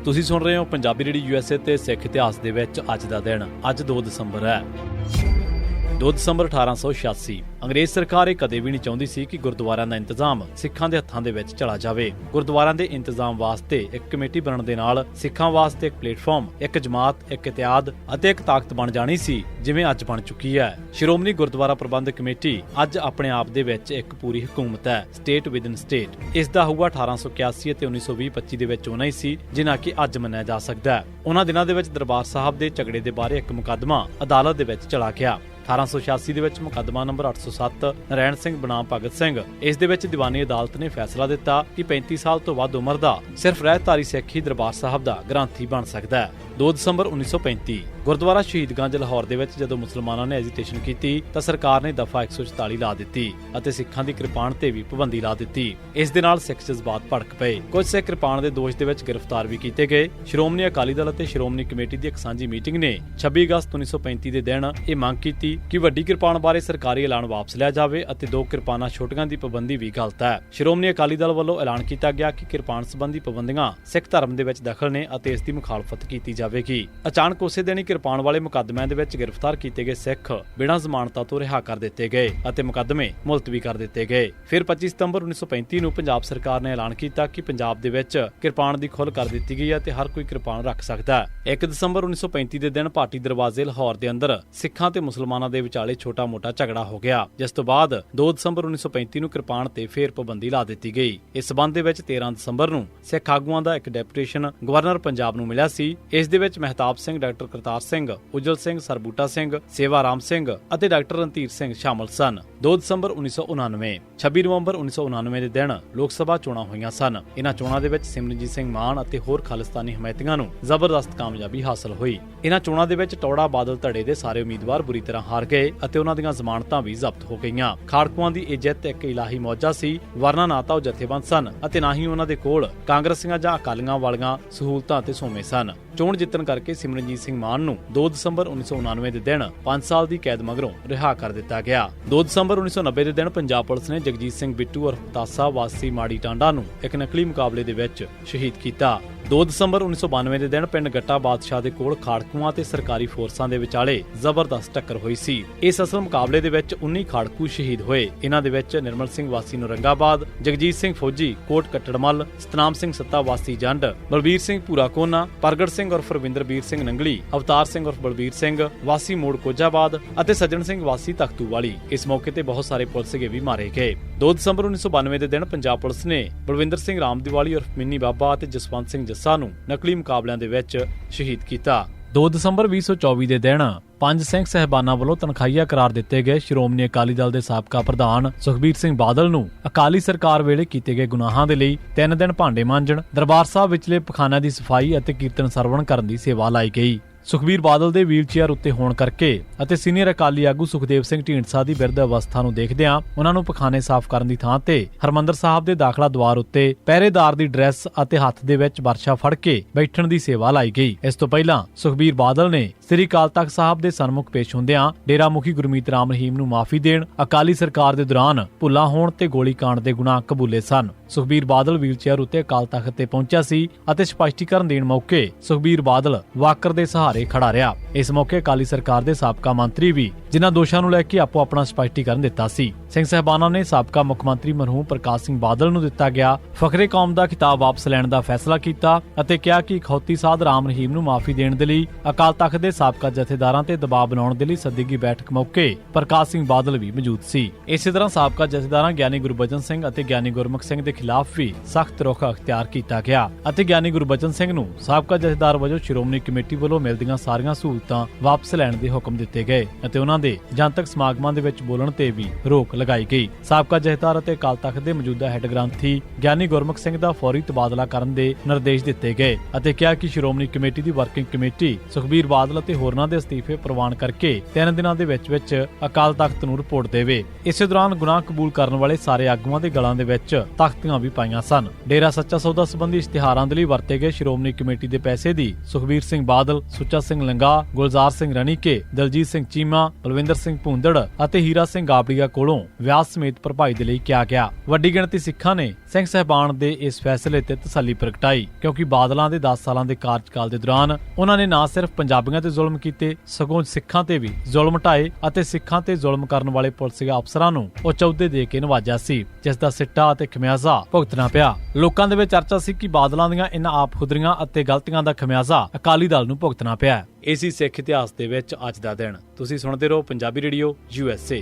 ਤੁਸੀਂ ਸੁਣ ਰਹੇ ਹੋ ਪੰਜਾਬੀ ਰੇਡੀਓ USA ਤੇ ਸਿੱਖ ਇਤਿਹਾਸ ਦੇ ਵਿੱਚ ਅੱਜ ਦਾ ਦਿਨ। ਅੱਜ 2 ਦਸੰਬਰ ਹੈ। 2 ਦਸੰਬਰ 1886 ਅੰਗਰੇਜ਼ ਸਰਕਾਰ ਇਹ ਕਦੇ ਵੀ ਨਹੀਂ ਚਾਹੁੰਦੀ ਸੀ ਕਿ ਗੁਰਦੁਆਰਿਆਂ ਦਾ ਇੰਤਜ਼ਾਮ ਸਿੱਖਾਂ ਦੇ ਹੱਥਾਂ ਦੇ ਵਿੱਚ ਚਲਾ ਜਾਵੇ। ਗੁਰਦੁਆਰਿਆਂ ਦੇ ਇੰਤਜ਼ਾਮ ਵਾਸਤੇ ਇੱਕ ਕਮੇਟੀ ਬਣਨ ਦੇ ਨਾਲ ਸਿੱਖਾਂ ਵਾਸਤੇ ਇੱਕ ਪਲੇਟਫਾਰਮ, ਇੱਕ ਜਮਾਤ, ਇੱਕ ਇਤਿਹਾਦ ਅਤੇ ਇੱਕ ਤਾਕਤ ਬਣ ਜਾਣੀ ਸੀ, ਜਿਵੇਂ ਅੱਜ ਬਣ ਚੁੱਕੀ ਹੈ। ਸ਼੍ਰੋਮਣੀ ਗੁਰਦੁਆਰਾ ਪ੍ਰਬੰਧਕ ਕਮੇਟੀ ਅੱਜ ਆਪਣੇ ਆਪ ਦੇ ਵਿੱਚ ਇੱਕ ਪੂਰੀ ਹਕੂਮਤ ਹੈ, ਸਟੇਟ ਵਿਦਨ ਸਟੇਟ। ਇਸ ਦਾ ਹਊਆ 1881 ਅਤੇ 1920-25 ਦੇ ਵਿੱਚ ਹੋਣਾ ਹੀ ਸੀ, ਜਿਨ੍ਹਾਂ ਕਿ ਅੱਜ ਮੰਨਿਆ ਜਾ ਸਕਦਾ ਹੈ। ਉਹਨਾਂ ਦਿਨਾਂ ਦੇ ਵਿੱਚ ਦਰਬਾਰ ਸਾਹਿਬ ਦੇ ਝਗੜੇ ਦੇ ਬਾਰੇ ਇੱਕ ਮੁਕੱਦਮਾ ਅਦਾਲਤ ਦੇ ਵਿੱਚ ਚਲਾ ਗਿਆ। 1886 ਦੇ ਵਿੱਚ ਮੁਕੱਦਮਾ ਨੰਬਰ 807 ਨਰੈਣ ਸਿੰਘ ਬਨਾਮ ਭਗਤ ਸਿੰਘ। ਇਸ ਦੇ ਵਿੱਚ ਦੀਵਾਨੀ ਅਦਾਲਤ ਨੇ ਫੈਸਲਾ ਦਿੱਤਾ ਕਿ 35 ਸਾਲ ਤੋਂ ਵੱਧ ਉਮਰ ਦਾ ਸਿਰਫ ਰਹਿਤਧਾਰੀ ਸਿੱਖ ਹੀ ਦਰਬਾਰ ਸਾਹਿਬ ਦਾ ਗ੍ਰੰਥੀ ਬਣ ਸਕਦਾ ਹੈ। 2 ਦਸੰਬਰ 1935 ਗੁਰਦੁਆਰਾ ਸ਼ਹੀਦਗੰਜ ਲਾਹੌਰ ਦੇ ਵਿੱਚ ਜਦੋਂ ਮੁਸਲਮਾਨਾਂ ਨੇ ਐਜੀਟੇਸ਼ਨ ਕੀਤੀ ਤਾਂ ਸਰਕਾਰ ਨੇ ਦਫਾ 144 ਲਾ ਦਿੱਤੀ ਅਤੇ ਸਿੱਖਾਂ ਦੀ ਕਿਰਪਾਨ ਤੇ ਵੀ ਪਾਬੰਦੀ ਲਾ ਦਿੱਤੀ। ਇਸ ਦੇ ਨਾਲ ਸਿੱਖ ਜਜ਼ਬਾਤ ਭੜਕ ਪਏ। ਕੁਝ ਸਿੱਖ ਕਿਰਪਾਨ ਦੇ ਦੋਸ਼ ਦੇ ਵਿੱਚ ਗ੍ਰਿਫਤਾਰ ਵੀ ਕੀਤੇ ਗਏ। ਸ਼੍ਰੋਮਣੀ ਅਕਾਲੀ ਦਲ ਅਤੇ ਸ਼੍ਰੋਮਣੀ ਕਮੇਟੀ ਦੀ ਇੱਕ ਸਾਂਝੀ ਮੀਟਿੰਗ ਨੇ 26 ਅਗਸਤ 1935 ਦੇ ਦਿਨ ਇਹ ਮੰਗ ਕੀਤੀ ਕਿ ਵੱਡੀ ਕਿਰਪਾਨ ਬਾਰੇ ਸਰਕਾਰੀ ਐਲਾਨ ਵਾਪਸ ਲਿਆ ਜਾਵੇ ਅਤੇ 2 ਕਿਰਪਾਨਾਂ ਛੋਟੀਆਂ ਦੀ ਪਾਬੰਦੀ ਵੀ ਗਲਤ ਹੈ। ਸ਼੍ਰੋਮਣੀ ਅਕਾਲੀ ਦਲ ਵੱਲੋਂ ਐਲਾਨ ਕੀਤਾ ਗਿਆ ਕਿ ਕਿਰਪਾਨ ਸੰਬੰਧੀ ਪਾਬੰਦੀਆਂ ਸਿੱਖ ਧਰਮ ਦੇ ਵਿੱਚ ਦਖਲ ਨੇ ਅਤੇ ਇਸ ਦੀ ਮੁਖਾਲਫਤ ਕੀਤੀ ਜਾਵੇਗੀ। ਅਚਾਨਕ ਉਸੇ ਦਿਨ ਹੀ ਕਿਰਪਾਨ ਵਾਲੇ ਮੁਕੱਦਮਿਆਂ ਦੇ ਵਿੱਚ ਗ੍ਰਿਫਤਾਰ ਕੀਤੇ ਗਏ ਸਿੱਖ ਬਿਨਾਂ ਜ਼ਮਾਨਤਾਂ ਤੋਂ ਰਿਹਾ ਕਰ ਦਿੱਤੇ ਗਏ ਅਤੇ ਮੁਕੱਦਮੇ ਮੁਲਤਵੀ ਕਰ ਦਿੱਤੇ ਗਏ। ਫਿਰ 25 ਸਤੰਬਰ 1935 ਨੂੰ ਪੰਜਾਬ ਸਰਕਾਰ ਨੇ ਐਲਾਨ ਕੀਤਾ ਕਿ ਪੰਜਾਬ ਦੇ ਵਿੱਚ ਕਿਰਪਾਨ ਦੀ ਖੁੱਲ੍ਹ ਕਰ ਦਿੱਤੀ ਗਈ ਹੈ ਤੇ ਹਰ ਕੋਈ ਕਿਰਪਾਨ ਰੱਖ ਸਕਦਾ ਹੈ। 1 ਦਸੰਬਰ 1935 ਦੇ ਦਿਨ ਭਾਟੀ ਦਰਵਾਜ਼ੇ ਲਾਹੌਰ ਦੇ ਅੰਦਰ ਸਿੱਖਾਂ ਤੇ ਮੁਸਲਮਾਨਾਂ ਦੇ ਵਿਚਾਲੇ ਛੋਟਾ-ਮੋਟਾ ਝਗੜਾ ਹੋ ਗਿਆ, ਜਿਸ ਤੋਂ ਬਾਅਦ 2 ਦਸੰਬਰ 1935 ਨੂੰ ਕਿਰਪਾਨ ਤੇ ਫੇਰ ਪਾਬੰਦੀ ਲਾ ਦਿੱਤੀ ਗਈ। ਇਸ ਸਬੰਧ ਦੇ ਵਿੱਚ 13 ਦਸੰਬਰ ਨੂੰ ਸਿੱਖ ਆਗੂਆਂ ਦਾ ਇੱਕ ਡੈਪੂਟੇਸ਼ਨ ਗਵਰਨਰ ਪੰਜਾਬ ਨੂੰ ਮਿਲਿਆ ਸੀ। ਇਸ ਦੇ ਵਿੱਚ ਮਹਿਤਾਬ ਸਿੰਘ, ਡਾਕਟਰ ਕਰਤਾਰ ਸਿੰਘ, ਉਜਲ ਸਿੰਘ, ਸਰਬੂਟਾ ਸਿੰਘ, ਸੇਵਾ ਰਾਮ ਸਿੰਘ ਅਤੇ ਡਾਕਟਰ ਰਣਧੀਰ ਸਿੰਘ ਸ਼ਾਮਲ ਸਨ। 2 ਦਸੰਬਰ 1999 26 ਨਵੰਬਰ 1999 ਦੇ ਦਿਨ ਲੋਕ ਸਭਾ ਚੋਣਾਂ ਹੋਈਆਂ ਸਨ। ਇਹਨਾਂ ਚੋਣਾਂ ਦੇ ਵਿੱਚ ਸਿਮਰਨਜੀਤ ਸਿੰਘ ਮਾਨ ਅਤੇ ਹੋਰ ਖਾਲਿਸਤਾਨੀ ਹਮਾਇਤੀਆਂ ਨੂੰ ਜ਼ਬਰਦਸਤ ਕਾਮਯਾਬੀ ਹਾਸਲ ਹੋਈ। ਇਹਨਾਂ ਚੋਣਾਂ ਦੇ ਵਿੱਚ ਟੌੜਾ ਬਾਦਲ ਧੜੇ ਦੇ ਸਾਰੇ ਉਮੀਦਵਾਰ ਬੁਰੀ ਤਰ੍ਹਾਂ ਹਾਰ ਗਏ ਅਤੇ ਉਹਨਾਂ ਦੀਆਂ ਜ਼ਮਾਨਤਾਂ ਵੀ ਜ਼ਬਤ ਹੋ ਗਈਆਂ। ਖਾੜਕੂਆਂ ਦੀ ਇਹ ਜਿੱਤ ਇੱਕ ਇਲਾਹੀ ਮੌਜਾ ਸੀ, ਵਰਨਾ ਨਾ ਤਾਂ ਉਹ ਜਥੇਬੰਦ ਸਨ ਅਤੇ ਨਾ ਹੀ ਉਹਨਾਂ ਦੇ ਕੋਲ ਕਾਂਗਰਸੀਆਂ ਜਾਂ ਅਕਾਲੀਆਂ ਵਾਲੀਆਂ ਸਹੂਲਤਾਂ ਅਤੇ ਸੋਮੇ ਸਨ। ਚੋਣ ਜਿੱਤਣ ਕਰਕੇ ਸਿਮਰਨਜੀਤ ਸਿੰਘ ਮਾਨ ਨੂੰ 2 ਦਸੰਬਰ 1999 ਦੇ ਦਿਨ 5 ਸਾਲ ਦੀ ਕੈਦ ਮਗਰੋਂ ਰਿਹਾ ਕਰ ਦਿੱਤਾ ਗਿਆ। 2 ਦਸੰਬਰ 1990 ਦੇ ਦਿਨ ਪੰਜਾਬ ਪੁਲਿਸ ਨੇ ਜਗਜੀਤ ਸਿੰਘ ਬਿੱਟੂ ਉਰਫ ਤਾਸਾ ਵਾਸੀ ਮਾੜੀ ਟਾਂਡਾ ਨੂੰ ਇੱਕ ਨਕਲੀ ਮੁਕਾਬਲੇ ਦੇ ਵਿੱਚ ਸ਼ਹੀਦ ਕੀਤਾ। 2 ਦਸੰਬਰ 1992 ਦੇ ਦਿਨ ਪਿੰਡ ਗੱਟਾ ਬਾਦਸ਼ਾਹ ਦੇ ਕੋਲ ਖਾੜਕੂਆਂ ਤੇ ਸਰਕਾਰੀ ਫੋਰਸਾਂ ਦੇ ਵਿਚਾਲੇ ਜ਼ਬਰਦਸਤ ਟੱਕਰ ਹੋਈ ਸੀ। ਇਸ ਅਸਲ ਮੁਕਾਬਲੇ ਦੇ ਵਿੱਚ 19 ਖਾੜਕੂ ਸ਼ਹੀਦ ਹੋਏ। ਇਹਨਾਂ ਦੇ ਵਿੱਚ ਨਿਰਮਲ ਸਿੰਘ ਵਾਸੀ ਨੌਰੰਗਾਬਾਦ, ਜਗਜੀਤ ਸਿੰਘ ਫੌਜੀ ਕੋਟ ਕੱਟੜਮਲ, ਸਤਨਾਮ ਸਿੰਘ ਸੱਤਾ ਵਾਸੀ ਜੰਡ, ਬਲਬੀਰ ਸਿੰਘ ਭੂਰਾ ਕੋਨਾ, ਪ੍ਰਗਟ ਸਿੰਘ ਉਰਫ ਰਵਿੰਦਰਬੀਰ ਸਿੰਘ ਨੰਗਲੀ, ਅਵਤਾਰ ਸਿੰਘ ਉਰਫ ਬਲਬੀਰ ਸਿੰਘ ਵਾਸੀ ਮੋੜ ਕੋਜਾਬਾਦ ਅਤੇ ਸੱਜਣ ਸਿੰਘ ਵਾਸੀ ਤਖਤੂਵਾਲੀ। ਇਸ ਮੌਕੇ ਤੇ ਬਹੁਤ ਸਾਰੇ ਪੁਲਿਸਗੇ ਵੀ ਮਾਰੇ ਗਏ। 2 ਦਸੰਬਰ 1992 ਦੇ ਦਿਨ ਪੰਜਾਬ ਪੁਲਿਸ ਨੇ ਬਲਵਿੰਦਰ ਸਿੰਘ ਰਾਮਦੀਵਾਲੀ ਉਰਫ ਮਿੰਨੀ ਬਾਬਾ ਅਤੇ ਜਸਵੰਤ ਸਿੰਘ ਜੱਸਾ ਨੂੰ ਨਕਲੀ ਮੁਕਾਬਲਿਆਂ ਦੇ ਵਿੱਚ ਸ਼ਹੀਦ ਕੀਤਾ। 2 ਦਸੰਬਰ 2024 ਦੇ ਦਿਨ 5 ਸਿੰਘ ਸਹਿਬਾਨਾਂ ਵੱਲੋਂ ਤਨਖਾਹੀਆ ਕਰਾਰ ਦਿੱਤੇ ਗਏ ਸ਼੍ਰੋਮਣੀ ਅਕਾਲੀ ਦਲ ਦੇ ਸਾਬਕਾ ਪ੍ਰਧਾਨ ਸੁਖਬੀਰ ਸਿੰਘ ਬਾਦਲ ਨੂੰ ਅਕਾਲੀ ਸਰਕਾਰ ਵੇਲੇ ਕੀਤੇ ਗਏ ਗੁਨਾਹਾਂ ਦੇ ਲਈ 3 ਦਿਨ ਭਾਂਡੇ ਮਾਂਜਣ, ਦਰਬਾਰ ਸਾਹਿਬ ਵਿਚਲੇ ਪਖਾਨਿਆਂ ਦੀ ਸਫਾਈ ਅਤੇ ਕੀਰਤਨ ਸਰਵਣ ਕਰਨ ਦੀ ਸੇਵਾ ਲਾਈ ਗਈ। ਸੁਖਬੀਰ ਬਾਦਲ ਦੇ ਵੀਲਚੇਅਰ ਉੱਤੇ ਹੋਣ ਕਰਕੇ ਅਤੇ ਸੀਨੀਅਰ ਅਕਾਲੀ ਆਗੂ ਸੁਖਦੇਵ ਸਿੰਘ ਢੀਂਡਸਾ ਦੀ ਬਿਰਧ ਅਵਸਥਾ ਨੂੰ ਦੇਖਦਿਆਂ ਉਹਨਾਂ ਨੂੰ ਪਖਾਨੇ ਸਾਫ਼ ਕਰਨ ਦੀ ਥਾਂ ਤੇ ਹਰਮੰਦਰ ਸਾਹਿਬ ਦੇ ਦਾਖਲਾ ਦੁਆਰ ਉੱਤੇ ਪਹਿਰੇਦਾਰ ਦੀ ਡਰੈਸ ਅਤੇ ਹੱਥ ਦੇ ਵਿੱਚ ਵਰਸ਼ਾ ਫੜ ਕੇ ਬੈਠਣ ਦੀ ਸੇਵਾ ਲਾਈ ਗਈ। ਇਸ ਤੋਂ ਪਹਿਲਾਂ ਸੁਖਬੀਰ ਬਾਦਲ ਨੇ ਸ੍ਰੀ ਅਕਾਲ ਤਖ਼ਤ ਸਾਹਿਬ ਦੇ ਸਨਮੁਖ ਪੇਸ਼ ਹੁੰਦਿਆਂ ਡੇਰਾ ਮੁਖੀ ਗੁਰਮੀਤ ਰਾਮ ਰਹੀਮ ਨੂੰ ਮਾਫੀ ਦੇਣ, ਅਕਾਲੀ ਸਰਕਾਰ ਦੇ ਦੌਰਾਨ ਭੁੱਲਾ ਹੋਣ ਤੇ ਗੋਲੀ ਕਾਂਡ ਦੇ ਗੁਨਾਹ ਕਬੂਲੇ ਸਨ। ਸੁਖਬੀਰ ਬਾਦਲ ਵੀਲਚੇਅਰ ਉੱਤੇ ਅਕਾਲ ਤਖ਼ਤ ਤੇ ਪਹੁੰਚਿਆ ਸੀ ਅਤੇ ਸਪਸ਼ਟੀਕਰਨ ਦੇਣ ਮੌਕੇ ਸੁਖਬੀਰ ਬਾਦਲ ਵਾਕਰ ਦੇ ਸਹਾਰੇ ਖੜਾ ਰਿਹਾ। ਇਸ ਮੌਕੇ ਅਕਾਲੀ ਸਰਕਾਰ ਦੇ ਸਾਬਕਾ ਮੰਤਰੀ ਵੀ ਜਿਨ੍ਹਾਂ ਦੋਸ਼ਾਂ ਨੂੰ ਲੈ ਕੇ ਆਪੋ ਆਪਣਾ ਸਪਸ਼ਟੀਕਰਨ ਦਿੱਤਾ ਸੀ। ਸਿੰਘ ਸਾਹਿਬਾਨਾਂ ਨੇ ਸਾਬਕਾ ਮੁੱਖ ਮੰਤਰੀ ਮਰਹੂਮ ਪ੍ਰਕਾਸ਼ ਸਿੰਘ ਬਾਦਲ ਨੂੰ ਦਿੱਤਾ ਗਿਆ ਫਖਰੇ ਕੌਮ ਦਾ ਖਿਤਾਬ ਵਾਪਸ ਲੈਣ ਦਾ ਫੈਸਲਾ ਕੀਤਾ ਅਤੇ ਕਿਹਾ ਕਿ ਖੌਤੀ ਸਾਧ ਰਾਮ ਰਹੀਮ ਨੂੰ ਮਾਫੀ ਦੇਣ ਦੇ ਲਈ ਅਕਾਲ ਤਖ਼ਤ ਦੇ ਸਾਬਕਾ ਜਥੇਦਾਰਾਂ ਤੇ ਦਬਾਅ ਬਣਾਉਣ ਦੇ ਲਈ ਸੱਦੀ ਗਈ ਬੈਠਕ ਮੌਕੇ ਪ੍ਰਕਾਸ਼ ਸਿੰਘ ਬਾਦਲ ਵੀ ਮੌਜੂਦ ਸੀ। ਇਸੇ ਤਰ੍ਹਾਂ ਸਾਬਕਾ ਜਥੇਦਾਰਾਂ ਗਿਆਨੀ ਗੁਰਬਚਨ ਸਿੰਘ ਅਤੇ ਗਿਆਨੀ ਗੁਰਮੁਖ ਸਿੰਘ ਦੇ ਖਿਲਾਫ ਵੀ ਸਖਤ ਰੁਖ ਅਖਤਿਆਰ ਕੀਤਾ ਗਿਆ ਅਤੇ ਗਿਆਨੀ ਗੁਰਬਚਨ ਸਿੰਘ ਨੂੰ ਸਾਬਕਾ ਜਥੇਦਾਰ ਵਜੋਂ ਸ਼੍ਰੋਮਣੀ ਕਮੇਟੀ ਵੱਲੋਂ ਮਿਲਦੀਆਂ ਸਾਰੀਆਂ ਸਹੂਲਤਾਂ ਵਾਪਸ ਲੈਣ ਦੇ ਹੁਕਮ ਦਿੱਤੇ ਗਏ ਅਤੇ ਉਹਨਾਂ ਦੇ ਜਨਤਕ ਸਮਾਗਮਾਂ ਦੇ ਵਿੱਚ ਬੋਲਣ ਤੇ ਵੀ ਰੋਕ ਲਗਾਈ ਗਈ। ਸਾਬਕਾ ਜਥੇਦਾਰ ਅਤੇ ਅਕਾਲ ਤਖ਼ਤ ਦੇ ਮੌਜੂਦਾ ਹੈੱਡ ਗ੍ਰੰਥੀ ਗਿਆਨੀ ਗੁਰਮੁਖ ਸਿੰਘ ਦਾ ਫੌਰੀ ਤਬਾਦਲਾ ਕਰਨ ਦੇ ਨਿਰਦੇਸ਼ ਦਿੱਤੇ ਗਏ ਅਤੇ ਕਿਹਾ ਕਿ ਸ਼੍ਰੋਮਣੀ ਕਮੇਟੀ ਦੀ ਵਰਕਿੰਗ ਕਮੇਟੀ ਸੁਖਬੀਰ ਬਾਦਲ ਅਤੇ ਹੋਰਨਾਂ ਦੇ ਅਸਤੀਫੇ ਪ੍ਰਵਾਨ ਕਰਕੇ 3 ਦਿਨਾਂ ਦੇ ਵਿੱਚ ਅਕਾਲ ਤਖ਼ਤ ਨੂੰ ਰਿਪੋਰਟ ਦੇਵੇ। ਇਸੇ ਦੌਰਾਨ ਗੁਨਾਹ ਕਬੂਲ ਕਰਨ ਵਾਲੇ ਸਾਰੇ ਆਗੂਆਂ ਦੇ ਗਲਾਂ ਦੇ ਵਿੱਚ ਤਖਤੀਆਂ ਵੀ ਪਾਈਆਂ ਸਨ। ਡੇਰਾ ਸੱਚਾ ਸੌਦਾ ਸੰਬੰਧੀ ਇਸ਼ਤਿਹਾਰਾਂ ਦੇ ਲਈ ਵਰਤੇ ਗਏ ਸ਼੍ਰੋਮਣੀ ਕਮੇਟੀ ਦੇ ਪੈਸੇ ਦੀ ਸੁਖਬੀਰ ਸਿੰਘ ਬਾਦਲ, ਸੁੱਚਾ ਸੁੱਚਾ ਸਿੰਘ ਲੰਗਾ, ਗੁਲਜ਼ਾਰ ਸਿੰਘ ਰਣੀਕੇ, ਦਲਜੀਤ ਸਿੰਘ ਚੀਮਾ, ਬਲਵਿੰਦਰ ਸਿੰਘ ਭੂੰਦੜ ਅਤੇ ਹੀਰਾ ਸਿੰਘ ਗਾਬੜੀਆ ਕੋਲੋਂ ਵਿਆਹ ਸਮੇਤ ਭਰਪਾਈ ਦੇ ਲਈ ਕਿਹਾ ਗਿਆ। ਵੱਡੀ ਗਿਣਤੀ ਸਿੱਖਾਂ ਨੇ ਸਿੰਘ ਸਾਹਿਬਾਨ ਦੇ ਇਸ ਫੈਸਲੇ ਤੇ ਤਸੱਲੀ ਪ੍ਰਗਟਾਈ, ਕਿਉਂਕਿ ਬਾਦਲਾਂ ਦੇ 10 ਸਾਲਾਂ ਦੇ ਕਾਰਜਕਾਲ ਦੇ ਦੌਰਾਨ ਉਹਨਾਂ ਨੇ ਨਾ ਸਿਰਫ ਪੰਜਾਬੀਆਂ ਤੇ ਜ਼ੁਲਮ ਕੀਤੇ, ਸਗੋਂ ਸਿੱਖਾਂ ਤੇ ਵੀ ਜ਼ੁਲਮ ਢਾਏ ਅਤੇ ਸਿੱਖਾਂ ਤੇ ਜ਼ੁਲਮ ਕਰਨ ਵਾਲੇ ਪੁਲਿਸ ਅਫਸਰਾਂ ਨੂੰ ਉਹ ਚੌਦੇ ਦੇ ਕੇ ਨਵਾਜਿਆ ਸੀ, ਜਿਸ ਦਾ ਸਿੱਟਾ ਅਤੇ ਖਮਿਆਜ਼ਾ ਭੁਗਤਣਾ ਪਿਆ। ਲੋਕਾਂ ਦੇ ਵਿੱਚ ਚਰਚਾ ਸੀ ਕਿ ਬਾਦਲਾਂ ਦੀਆਂ ਇਨ੍ਹਾਂ ਆਪਖੁਦਰੀਆਂ ਅਤੇ ਗਲਤੀਆਂ ਦਾ ਖਮਿਆਜ਼ਾ ਅਕਾਲੀ ਦਲ ਨੂੰ ਭੁਗਤਣਾ ਪਿਆ। ਇਹ ਸੀ ਸਿੱਖ ਇਤਿਹਾਸ ਦੇ ਵਿੱਚ ਅੱਜ ਦਾ ਦਿਨ। ਤੁਸੀਂ ਸੁਣਦੇ ਰਹੋ ਪੰਜਾਬੀ ਰੇਡੀਓ USA।